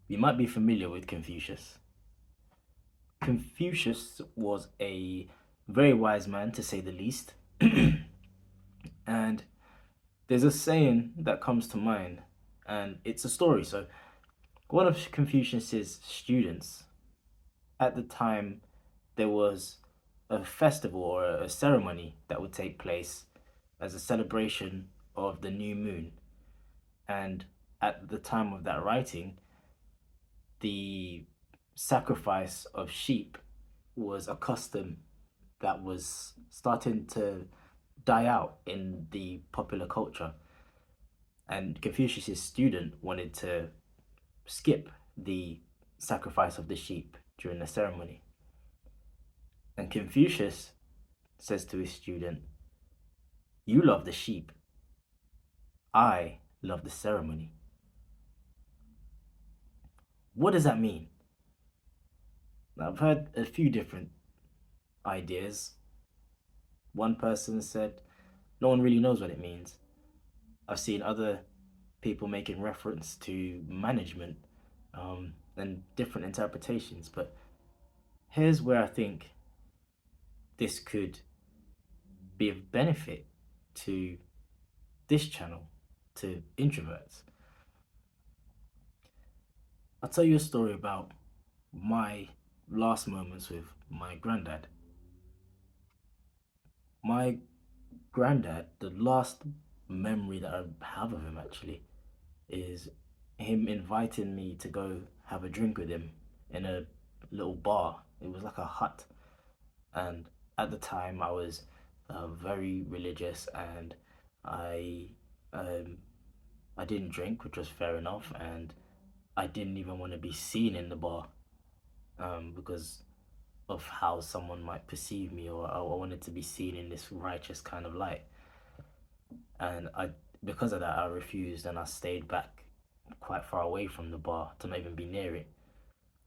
You might be familiar with Confucius. Confucius was a very wise man, to say the least. And there's a saying that comes to mind, and it's a story. So, one of Confucius's students, at the time, there was a festival or a ceremony that would take place as a celebration of the new moon. And at the time of that writing, the sacrifice of sheep was a custom that was starting to die out in the popular culture. And Confucius's student wanted to skip the sacrifice of the sheep during the ceremony. And Confucius says to his student, "You love the sheep, I love the ceremony." What does that mean? Now, I've heard a few different ideas. One person said no one really knows what it means. I've seen other people making reference to management and different interpretations, but here's where I think this could be of benefit to this channel, to introverts. I'll tell you a story about my last moments with my granddad. My granddad, the last memory that I have of him actually is him inviting me to go have a drink with him in a little bar. It was like a hut, and at the time I was very religious, and I um, I didn't drink, which was fair enough, and I didn't even want to be seen in the bar because of how someone might perceive me, or I wanted to be seen in this righteous kind of light. And because of that, I refused and I stayed back quite far away from the bar to not even be near it.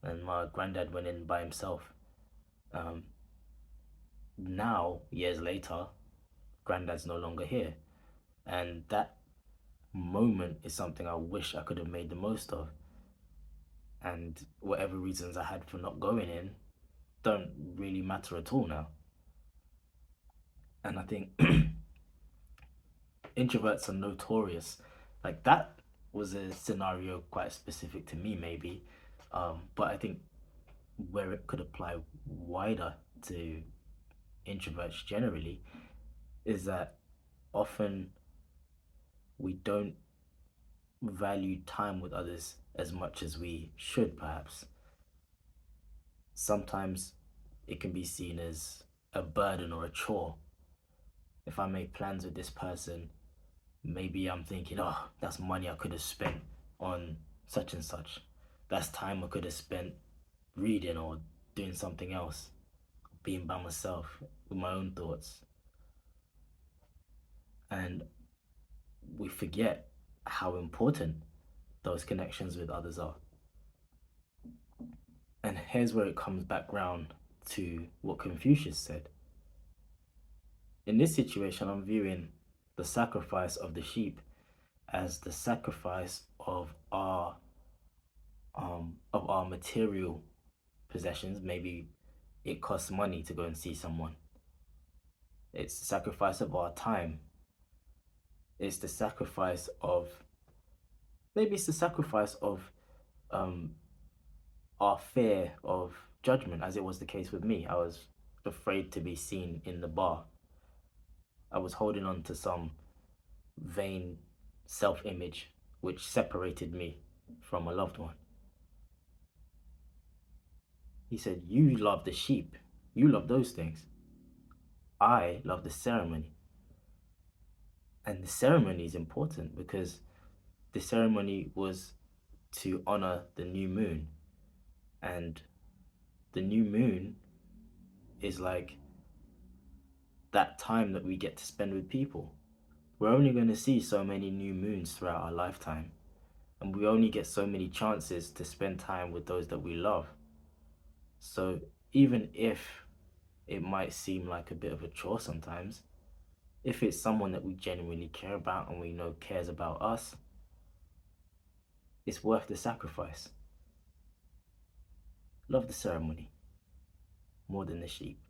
And my granddad went in by himself. Um, Now, years later, granddad's no longer here. And that moment is something I wish I could have made the most of. And whatever reasons I had for not going in don't really matter at all now. And I think introverts are notorious. Like that was a scenario quite specific to me, maybe. But I think where it could apply wider to introverts generally is that often we don't value time with others as much as we should, perhaps. Sometimes it can be seen as a burden or a chore. If I make plans with this person, maybe I'm thinking, oh, that's money I could have spent on such and such. That's time I could have spent reading or doing something else, being by myself with my own thoughts. And we forget how important those connections with others are. And here's where it comes back round to what Confucius said. In this situation, I'm viewing the sacrifice of the sheep as the sacrifice of our material possessions. Maybe it costs money to go and see someone. It's the sacrifice of our time. It's the sacrifice of maybe it's the sacrifice of um our fear of judgment, as it was the case with me. I was afraid to be seen in the bar. I was holding on to some vain self image which separated me from a loved one. He said, "You love the sheep, you love those things. I love the ceremony." And the ceremony is important because the ceremony was to honor the new moon. And the new moon is like that time that we get to spend with people. We're only going to see so many new moons throughout our lifetime, and we only get so many chances to spend time with those that we love. So even if it might seem like a bit of a chore sometimes, if it's someone that we genuinely care about and we know cares about us, it's worth the sacrifice. Love the ceremony more than the sheep.